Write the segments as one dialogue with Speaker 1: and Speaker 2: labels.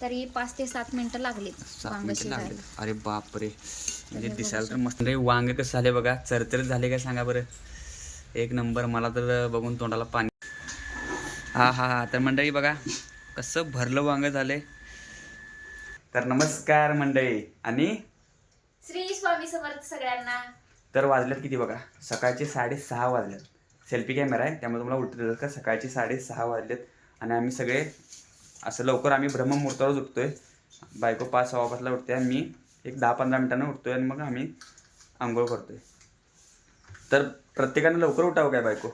Speaker 1: तरी 5 ते 7 मिनिटं लागलीत
Speaker 2: 7
Speaker 1: वांग
Speaker 2: मिनिटं लागले.
Speaker 1: शिजायला.
Speaker 2: अरे बापरे, म्हणजे
Speaker 1: हे
Speaker 2: दिसायला तर
Speaker 1: बघू
Speaker 2: मस्त. वांगे कसं झाले बघा, चरचरीत झाले काय सांगा बरं. एक नंबर. मला तर बघून तोंडाला पाणी. हा हा हा. तर मंडळी बघा कसं भरलं वांग झाले. तर नमस्कार मंडळी. आणि
Speaker 1: श्री स्वामी समर्थ सगळ्यांना.
Speaker 2: तर वाजल्यात किती बघा, सकाळचे 6:30 वाजल्यात. सेल्फी कॅमेरा आहे त्यामुळे तुम्हाला उलट दिलं का, सकाळचे 6:30 वाजलेत. आणि आम्ही सगळे असं लवकर आम्ही ब्रह्ममुहूर्तावर उठतोय. बायको 5:15ला उठते आणि मी एक 10-15 मिनिटांना उठतोय आणि मग आम्ही आंघोळ करतोय. तर प्रत्येकानं लवकर उठावं काय बायको?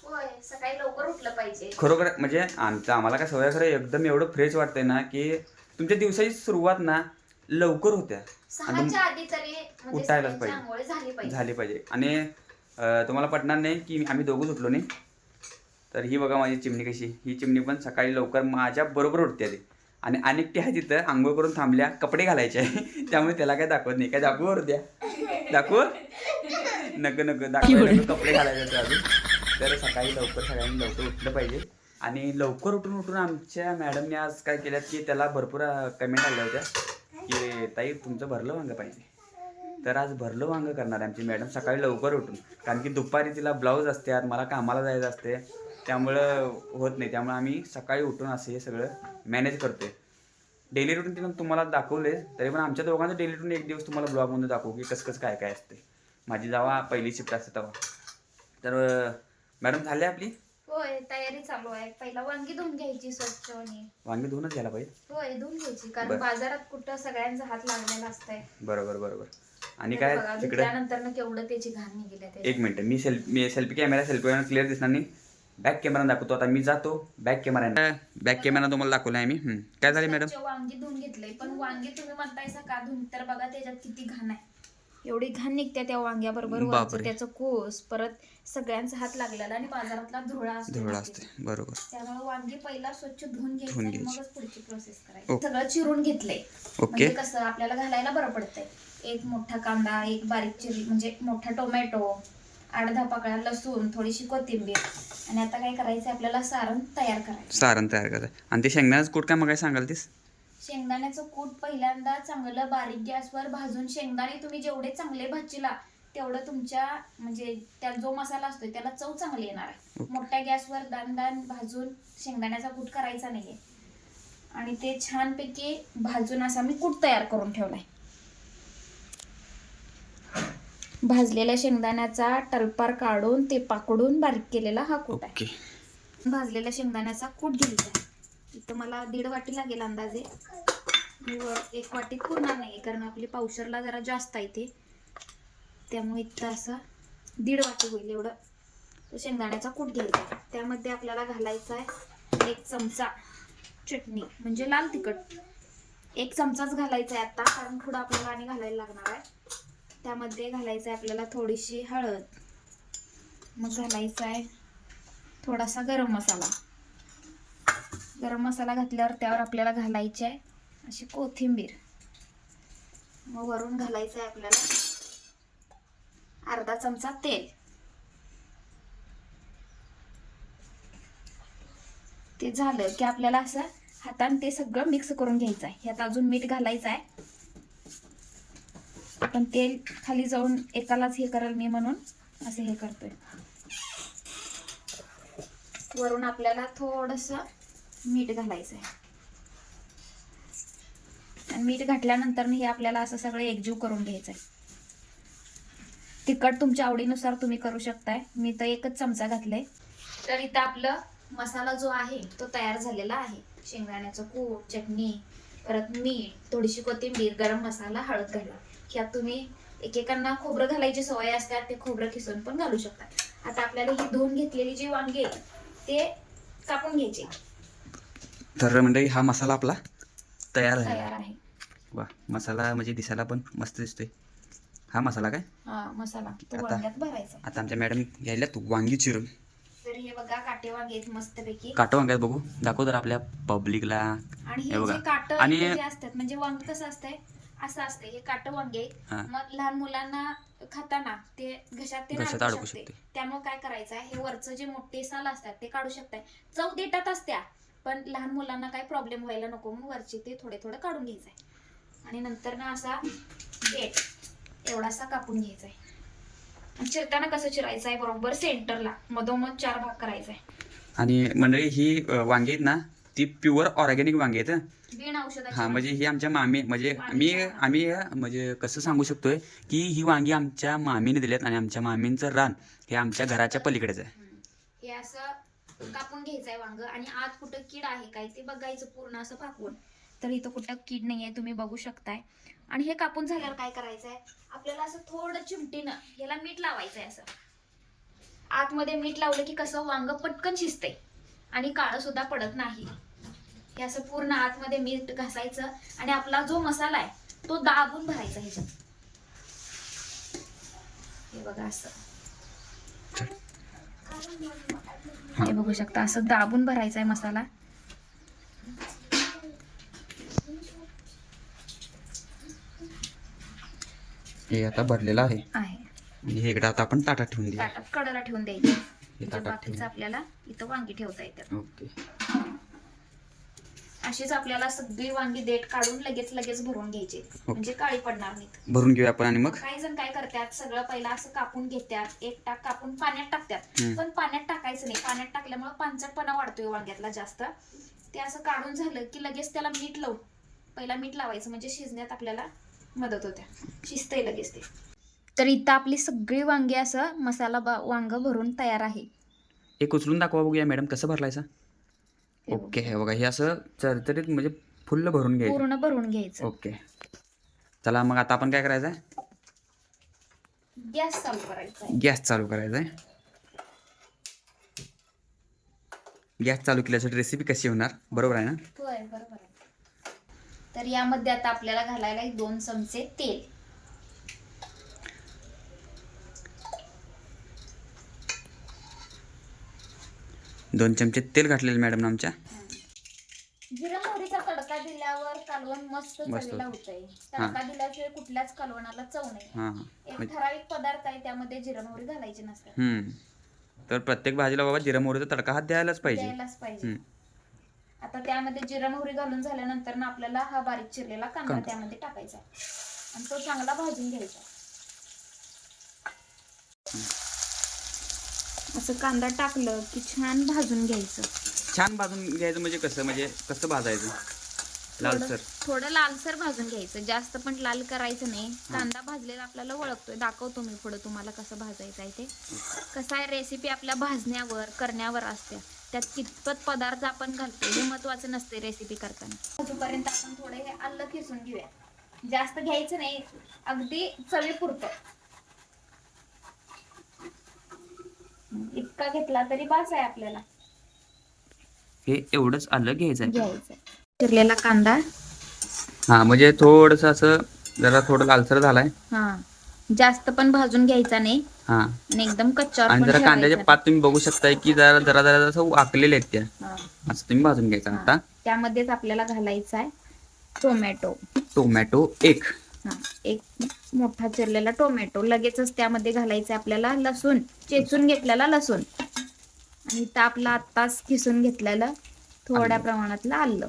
Speaker 1: होय, सकाळी लवकर उठलं पाहिजे.
Speaker 2: खरोखर म्हणजे आम्हाला काय सवय, खरं एकदम एवढं फ्रेश वाटतंय ना की तुमच्या दिवसाची सुरुवात ना लवकर होत्या.
Speaker 1: 6च्या आधी तरी म्हणजे
Speaker 2: उठायलाच
Speaker 1: सगळ्यांची आंघोळ
Speaker 2: झाली पाहिजे. आणि तुम्हाला पटणार नाही की आम्ही दोघंच उठलो नाही. तर ही बघा माझी चिमणी कशी. ही चिमणी पण सकाळी लवकर माझ्या बरोबर उठते आली. आणि अनेकटी आहे तिथं आंघोळ करून थांबल्या, कपडे घालायचे आहे. त्यामुळे त्याला काय दाखवत नाही. काय दाखवू द्या, दाखवू नको नको दाखवू, कपडे घालायचे अजून. तर सकाळी लवकर सगळ्यांनी लवकर उठलं पाहिजे. आणि लवकर उठून आमच्या मॅडमने आज काय केल्यात की त्याला भरपूर कमेंट आल्या होत्या की ताई तुमचं भरलं वांग पाहिजे. तर आज भरलं वांग करणार आहे आमची मॅडम सकाळी लवकर उठून. कारण की दुपारी तिला ब्लाऊज असतात, मला कामाला जायचं असते, त्यामुळं होत नाही. त्यामुळे आम्ही सकाळी उठून असं हे सगळं मॅनेज करतोय. डेली रुटीन तिनं तुम्हाला दाखवले, तरी पण आमच्या दोघांचं डेली रुटीन एक दिवस तुम्हाला ब्लॉगमध्ये दाखवू की कसं काय काय असते. माझी जेव्हा पहिली शिफ्ट असते तेव्हा. तर मॅडम झाली आपली?
Speaker 1: होय, तयारी चालू आहे. पहिला वांगी धुवून घ्यायची स्वच्छ. आणि
Speaker 2: वांगी धुवूनच घ्यायला पाहिजे.
Speaker 1: होय, धुवून घ्यायची, कारण बाजारात कुठं सगळ्यांचा हात लागलेला असतंय.
Speaker 2: बरोबर. आणि काय तिकडे
Speaker 1: धुतल्यानंतर ना केवढं त्याची घाण निघाली.
Speaker 2: एक मिनिट, मी सेल्फी कॅमेरा क्लिअर दिसणार नाही. बॅक कॅमेरा दाखवतो आता. मी जातो बॅक कॅमेरा तुम्हाला दाखवला आहे मी. काय झाले मॅडम?
Speaker 1: वांगी धुवून घेतलंय, पण वांगी तुम्ही म्हणतायसा का धुवून, तर बघा त्याच्यात किती घाण आहे. एवढी घाण निघते त्या वांग्याबरोबर. त्याचं कोस, परत सगळ्यांचा हात लागलेला आणि बाजारातला धुळा
Speaker 2: असते. बरोबर.
Speaker 1: त्यामुळे वांगी पहिला स्वच्छ धुवून घ्यायची आणि मगच पुढची प्रोसेस करायची.
Speaker 2: ओके.
Speaker 1: सगळं चिरून घेतलंय.
Speaker 2: ओके.
Speaker 1: म्हणजे कसं आपल्याला घालायला बरं पडतंय. एक मोठा कांदा, एक बारीक चिरी म्हणजे मोठा टोमॅटो, 8-10 पाकळ्या लसूण, थोडीशी कोथिंबीर. आणि आता काय करायचं, आपल्याला सारण तयार करायचं.
Speaker 2: आणि ते शेंगदाण्याचं कूट काय मग काय सांगाल तीस?
Speaker 1: शेंगदाण्याचं कूट पहिल्यांदा चांगलं बारीक गॅसवर भाजून, शेंगदाणे तुम्ही जेवढे चांगले भाजीला तेवढं तुमच्या म्हणजे त्यात जो मसाला असतोय त्याला चव चांगली येणार आहे. मोठ्या गॅसवर दान भाजून शेंगदाण्याचा कूट करायचा नाहीये. आणि ते छानपैकी भाजून असा मी कूट तयार करून ठेवलाय. भाजलेल्या शेंगदाण्याचा टलपार काढून ते पाकडून बारीक केलेला हा कूट आहे. भाजलेल्या शेंगदाण्याचा कूट घ्यायचा आहे. इथं मला 1.5 वाटी लागेल अंदाजे. मी 1 वाटीत पुरणार नाही, कारण आपली पावशरला जरा जास्त आहे ते, त्यामुळे इथं असं 1.5 वाटी होईल एवढं शेंगदाण्याचा कूट घ्यायचा. त्यामध्ये आपल्याला घालायचा आहे 1 चमचा चटणी म्हणजे लाल तिखट. 1 चमचाच घालायचा आहे आता, कारण थोडं आपल्याला आणि घालायला लागणार आहे. त्यामध्ये घालायचं आहे आपल्याला थोडीशी हळद. मग घालायचा आहे थोडासा गरम मसाला. गरम मसाला घातल्यावर त्यावर आपल्याला घालायची आहे अशी कोथिंबीर. मग वरून घालायचं आहे आपल्याला अर्धा चमचा तेल. ते झालं की आपल्याला असं हाताने ते सगळं मिक्स करून घ्यायचं आहे. ह्यात अजून मीठ घालायचं आहे, पण तेल खाली जाऊन एकालाच हे करेल मी म्हणून असं हे करतोय. वरून आपल्याला थोडंसं मीठ घालायचं आहे. आणि मीठ घातल्यानंतर हे आपल्याला असं सगळं एकजीव करून घ्यायचं आहे. तिखट तुमच्या आवडीनुसार तुम्ही करू शकताय. मी तर 1च चमचा घातलाय. तर इथं आपलं मसाला जो आहे तो तयार झालेला आहे. शेंगदाण्याचं कूट, चटणी, परत मीठ, थोडीशी कोथिंबीर, गरम मसाला, हळद घाला. ह्यात तुम्ही एकेकांना खोबरं घालायची सवय असतात, ते खोबरं किसून पण घालू शकता. आता आपल्याला ही धुवून घेतलेली जी वांगी ते कापून घ्यायचे.
Speaker 2: तर म्हणजे हा मसाला आपला तयार
Speaker 1: आहे.
Speaker 2: वा, मसाला म्हणजे दिसायला पण मस्त दिसतोय. हा मसाला काय?
Speaker 1: हा मसाला तो वांग्यात भरायचा.
Speaker 2: आता आमच्या मॅडम घ्यायला तू वांगी चिरून.
Speaker 1: तर हे बघा काटे वांगे आहेत मस्तपैकी.
Speaker 2: काटे वांगे बघू दाखव तर आपल्या पब्लिकला.
Speaker 1: आणि हे जे काटे आणि जे असतात म्हणजे वांग कसं असतंय, असं असतंय हे काटे वांगे. मग लहान मुलांना खाताना ते घशात ते अडकू शकते. त्यामुळे काय करायचं आहे, हे वरचं जे मोठे साल असतात ते काढू शकताय. चव देठात असत्या, पण लहान मुलांना काही प्रॉब्लेम व्हायला नको म्हणून वरचे ते थोडे थोडे काढून घ्यायचंय. आणि नंतर ना असा देठ एवढासा कापून घ्यायचाय. आणि चिरताना कसं चिरायचं आहे, बरोबर सेंटरला मधोमध 4 भाग करायचा आहे.
Speaker 2: आणि मंडळी ही वांगी आहेत ना, ती प्युअर ऑर्गॅनिक वांगी आहेत.
Speaker 1: बिन औषधाची
Speaker 2: हा म्हणजे
Speaker 1: वांगी.
Speaker 2: ही आमच्या मामी म्हणजे आम्ही म्हणजे कसं सांगू शकतोय की ही वांगी आमच्या मामीने दिल्यात आणि आमच्या मामींचं रान हे आमच्या घराच्या पलीकडेच आहे.
Speaker 1: हे असं कापून घ्यायचंय वांग. आणि आत कुठं कीड आहे काय ते बघायचं पूर्ण असं फाकून. तर इथं कुठं कीड नाहीये, तुम्ही बघू शकताय. आणि हे कापून झाल्यावर काय करायचंय, आपल्याला असं थोडं चिमटीनं याला मीठ लावायचंय. असं आतमध्ये मीठ लावलं की कसं वांग पटकन शिजतंय आणि काळं सुद्धा पडत नाही. हे असं पूर्ण आतमध्ये मीठ घासायचं आणि आपला जो मसाला आहे तो दाबून भरायचा ह्याच्यात. हे बघा असं, हे बघू शकता असं दाबून भरायचा आहे मसाला.
Speaker 2: हे आता भरलेलं आहे. हे इकडे आता आपण ताटात ठेवून देऊ.
Speaker 1: ताटात कडेला ठेवून द्यायचं. बाकीचं आपल्याला इथं वांगी ठेवता येतात.
Speaker 2: ओके.
Speaker 1: अशीच आपल्याला सगळी वांगी देठ काढून लगेच भरून घ्यायची, म्हणजे काळी पडणार नाहीत.
Speaker 2: भरून घेऊया आपण. आणि मग
Speaker 1: काही जण काय करतात, सगळं पहिला असं कापून घेतात, एक टाक कापून पाण्यात टाकतात. पण पाण्यात टाकायचं नाही. पाण्यात टाकल्यामुळे पांचटपणा वाढतोय वांग्यातला जास्त. ते असं काढून झालं की लगेच त्याला मीठ लावून पहिला मीठ लावायचं, म्हणजे शिजण्यात आपल्याला मदत होते, शिजतंय लगेच ते. तर इथं आपली सगळी वांगी असं मसाला वांग भरून तयार आहे.
Speaker 2: एक उचलून दाखवा बघूया मॅडम कसं भरलायचा. ओके. हे बघा हे असं चरचरीत म्हणजे फुल्ल भरून घ्यायचं,
Speaker 1: पूर्ण भरून घ्यायचं.
Speaker 2: ओके. चला मग आता आपण काय करायचं आहे,
Speaker 1: गॅस चालू करायचा.
Speaker 2: गॅस चालू करायचा आहे. गॅस चालू केल्यासाठी रेसिपी कशी होणार, बरोबर आहे ना?
Speaker 1: होय, बरोबर आहे. तर यामध्ये आता आपल्याला घालायला 2 चमचे तेल.
Speaker 2: दोन चमचे तेल घातलेले मॅडम आमच्या.
Speaker 1: जिरा मोहरीचा तडका दिल्यावर कालवण मस्त चवीला होतंय. तडका दिल्याशिवाय कुठल्याच कालवणाला चव नाही. एक ठराविक पदार्थ आहे त्यामध्ये जिरा मोहरी घालायची नसते.
Speaker 2: तर प्रत्येक भाजीला बाबा जिरा मोहरीचा तडका हा द्यायलाच पाहिजे.
Speaker 1: आता त्यामध्ये जिरा मोहरी घालून झाल्यानंतर ना आपल्याला हा बारीक चिरलेला कांदा त्यामध्ये टाकायचा आणि तो चांगला भाजून घ्यायचा. असं कांदा टाकलं की छान भाजून घ्यायचं.
Speaker 2: छान भाजून घ्यायचं म्हणजे कसं भाजायचं, लालसर.
Speaker 1: थोडं लालसर भाजून घ्यायचं, जास्त पण लाल करायचं नाही. कांदा भाजलेला आपल्याला ओळखतोय, दाखवतो मी पुढे तुम्हाला कसं भाजायचं आहे ते. कसं आहे, रेसिपी आपल्या भाजण्यावर करण्यावर असते, त्यात कितपत पदार्थ आपण घालतो हे महत्वाचं नसते रेसिपी करताना. भाजूपर्यंत आपण थोडे हे आलं खिसून घेऊया. जास्त घ्यायचं नाही, अगदी चवीपुरतं. इतका घेतला तरी बास आहे आपल्याला.
Speaker 2: हे एवढंच आलं घ्यायचं.
Speaker 1: चिरलेला कांदा.
Speaker 2: म्हणजे थोडस असं जरा थोडं लालसर झालाय.
Speaker 1: जास्त पण भाजून घ्यायचा नाही. आणि एकदम कच्चावर
Speaker 2: आणि जरा कांद्याच्या पात तुम्ही बघू शकताय की जरा जरा जरा असं वाकलेले आहेत त्या, असं तुम्ही भाजून घ्यायचं. आता
Speaker 1: त्यामध्येच आपल्याला घालायचा आहे
Speaker 2: टोमॅटो
Speaker 1: एक मोठा चिरलेला टोमॅटो. लगेचच त्यामध्ये घालायचं आपल्याला लसूण, चेचून घेतलेला लसूण. आणि इथं आपला आत्ताच खिसून घेतलेलं थोड्या प्रमाणातलं आलं.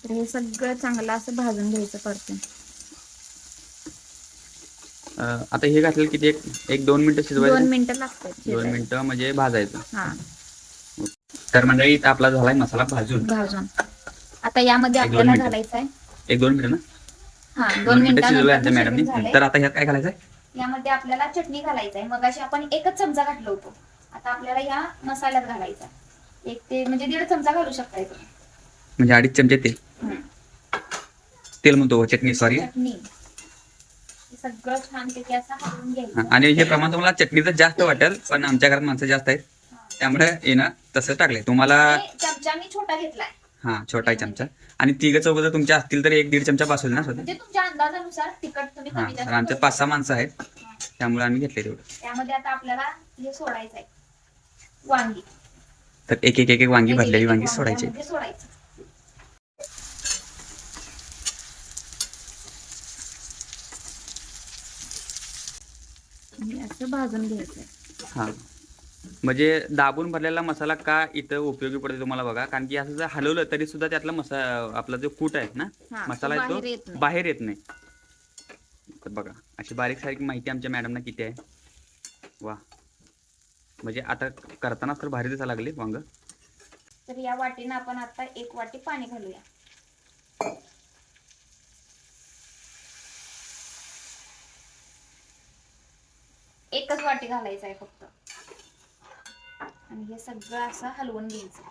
Speaker 1: तर हे सगळं चांगलं असं भाजून घ्यायचं परतून.
Speaker 2: आता हे घातलेलं किती, 1-2 मिनिटं शिजवायचं.
Speaker 1: 2 मिनिटं लागतात.
Speaker 2: 2 मिनिटं म्हणजे भाजायचं. तर मंडळी आपला झालाय मसाला भाजून.
Speaker 1: आता यामध्ये आपल्याला घालायचं आहे
Speaker 2: 1-2 मिनिटं ना.
Speaker 1: 2 मिनिटं
Speaker 2: शिजवलं मॅडमनी. तर आता ह्यात काय घालायचंय,
Speaker 1: यामध्ये आपल्याला चटणी घालायचं आहे. मगाशी आपण 1 चमचा घातलं होतं, आता आपल्याला या मसाल्यात घालायचा 1 म्हणजे 1.5 चमचा घालू शकताय तुम्ही.
Speaker 2: म्हणजे 2.5 चमचे तेल म्हणतो, चटणी सॉरी.
Speaker 1: सगळं छानपैकी असं हलवून घ्यायचं.
Speaker 2: आणि हे प्रमाण तुम्हाला चटणीचं जास्त वाटेल, पण आमच्या घरात माणसं जास्त आहेत त्यामुळे येणं तसं टाकलंय. तुम्हाला
Speaker 1: चमचा मी छोटा घेतलाय.
Speaker 2: छोटा चमचा. आणि 3-4 जर तुमच्या असतील तर 1-1.5 चमचा पास होईल ना.
Speaker 1: म्हणजे तुमच्या अंदाजानुसार तिखट तुम्ही कमी जास्त.
Speaker 2: आमच्यात 5-6 माणसं आहेत त्यामुळे आम्ही घेतले तेवढं.
Speaker 1: त्यामध्ये आता आपल्याला हे सोडायचं आहे वांगी.
Speaker 2: तर एक वांगी भरलेली वांगी सोडायची.
Speaker 1: असं भाजून घ्यायचं.
Speaker 2: म्हणजे दाबून भरलेला मसाला का इथं उपयोगी पडतो तुम्हाला बघा, कारण की असं जर हलवलं तरी सुद्धा त्यातला आपला जो कूट आहे ना
Speaker 1: हा,
Speaker 2: मसाला
Speaker 1: तो
Speaker 2: आहे
Speaker 1: बाहेर येत
Speaker 2: तो
Speaker 1: नाही.
Speaker 2: बाहेर येत नाही. तर बघा अशी बारीक सारीक माहिती आमच्या मॅडमना किती आहे. वा, म्हणजे आता करतानाच तर भारी दिसायला लागले वांग.
Speaker 1: तर या वाटीनं आपण आता 1 वाटी पाणी घालूया. एकच वाटी घालायचं आहे फक्त आणि हे सगळं असं हलवून घ्यायचं.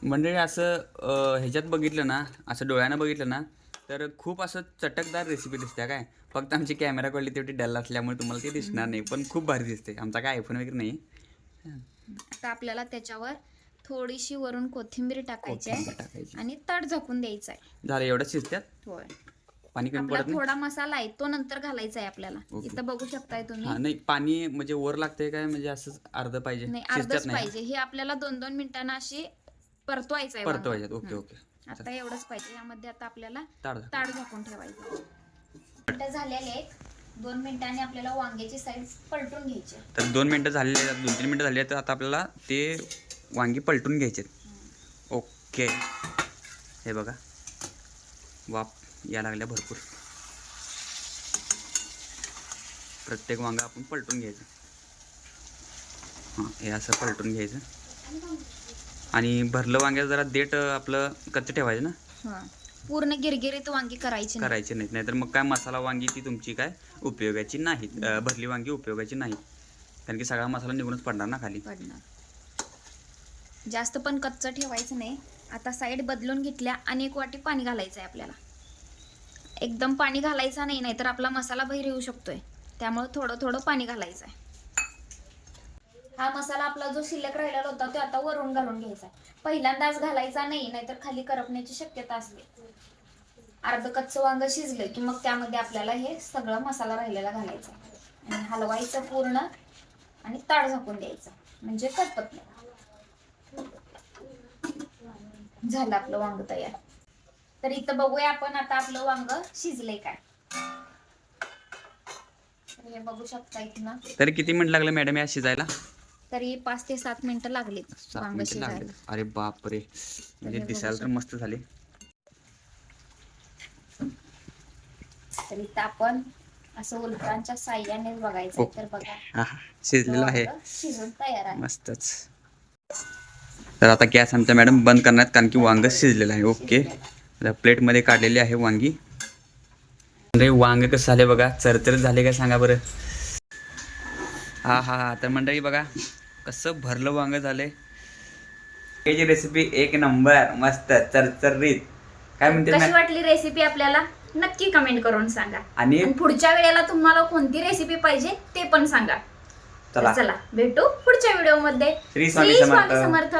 Speaker 2: मंडळी असं ह्याच्यात बघितलं ना, असं डोळ्यानं बघितलं ना तर खूप असं चटकदार रेसिपी दिसते काय. फक्त आमची कॅमेरा क्वालिटी तेवढी डल असल्यामुळे तुम्हाला ते दिसणार नाही, पण खूप भारी दिसते. आमचा काय आयफोन वगैरे नाही.
Speaker 1: आता आपल्याला त्याच्यावर थोडीशी वरून कोथिंबीर टाकायची आहे
Speaker 2: टाकायची
Speaker 1: आणि तट झाकून द्यायचं आहे.
Speaker 2: झालं एवढंच शिजत्यात.
Speaker 1: होय,
Speaker 2: पाणी कमी
Speaker 1: आपला
Speaker 2: पडत नाही.
Speaker 1: थोडा मसाला आहे तो नंतर घालायचा आहे आपल्याला. इथं बघू शकताय तुम्ही.
Speaker 2: हा, नाही पाणी म्हणजे वर लागतंय काय, म्हणजे असंच अर्ध पाहिजे,
Speaker 1: नाही,
Speaker 2: शिजत्यात
Speaker 1: अर्धच
Speaker 2: नाही.
Speaker 1: पाहिजे. हे आपल्याला 2-2 मिनिटांना अशी परतवायचं आहे.
Speaker 2: परतवायच्यात. Okay okay.
Speaker 1: आता एवढंच पाहिजे. यामध्ये आता आपल्याला
Speaker 2: ताड
Speaker 1: ताड झाकून ठेवायचं. मिनिटं झालेले आहेत. 2 मिनिटांनी आपल्याला वांग्याची साईड पलटून घ्यायची.
Speaker 2: तर 2 मिनिटं झालेली आहेत, 2-3 मिनिटं झाली आहेत, तर आता आपल्याला ते वांगी पलटून घ्यायचे. ओके, हे बघा वाफ या लागल्या भरपूर. प्रत्येक वांगा आपण पलटून घ्यायचं. हां, हे असं पलटून घ्यायचं. आणि भरलं वांग्याचं जरा देठ आपलं कच्चं ठेवायचं ना.
Speaker 1: पूर्ण गिरगिरीत वांगी करायची
Speaker 2: नाहीत, नाहीतर मग काय मसाला वांगी ती तुमची काय उपयोगाची नाहीत. भरली वांगी उपयोगाची नाहीत, कारण की सगळा मसाला निघूनच पडणार ना खाली.
Speaker 1: जास्त पण कच्चं ठेवायचं नाही. आता साईड बदलून घेतल्या आणि 1 वाटी पाणी घालायचं आहे आपल्याला. एकदम पाणी घालायचं नाही, नाहीतर आपला मसाला बाहेर येऊ शकतोय. त्यामुळे थोडं थोडं पाणी घालायचं आहे. हा मसाला आपला जो शिल्लक राहिलेला होता तो आता वरून घालून घ्यायचा. पहिल्यांदाच घालायचा नाही, नाहीतर खाली करपण्याची शक्यता असते. अर्ध कच्चं वांग शिजलं की मग त्यामध्ये आपल्याला हे सगळं मसाला राहिलेला घालायचा आणि हलवायचं पूर्ण आणि ताड झाकून द्यायचं, म्हणजे करपत नाही. झालं आपलं वांग तयार. तर इथं बघूया आपण आता आपलं वांग शिजलंय काय. हे बघू शकता इथं.
Speaker 2: तरी किती मिनिट लागले मॅडम या शिजायला?
Speaker 1: तरी 5 ते 7 मिनिटं लागलीत वांग शिजायला.
Speaker 2: अरे बापरे, म्हणजे दिसायला तर मस्त झाले.
Speaker 1: तर इथं आपण असं उलटांच्या साह्याने बघायचं. तर बघा
Speaker 2: शिजलेलं आहे,
Speaker 1: शिजून तयार आहे.
Speaker 2: मस्तच. तर आता गॅस आमच्या मॅडम बंद करण्यात, कारण की वांग शिजलेलं आहे. ओके, प्लेटमध्ये काढलेली आहे वांगी. वांग कसं झाले बघा, चरचरीत झाले का सांगा बरं. हा. तर मंडळी बघा कसं भरलं वांग झालंय. ही रेसिपी 1 नंबर, मस्त चरचरीत. काय म्हणते,
Speaker 1: कशी वाटली रेसिपी आपल्याला नक्की कमेंट करून सांगा.
Speaker 2: आणि
Speaker 1: पुढच्या वेळेला तुम्हाला कोणती रेसिपी पाहिजे ते पण सांगा. चला भेटू पुढच्या व्हिडिओ मध्ये. श्री स्वामी समर्थ.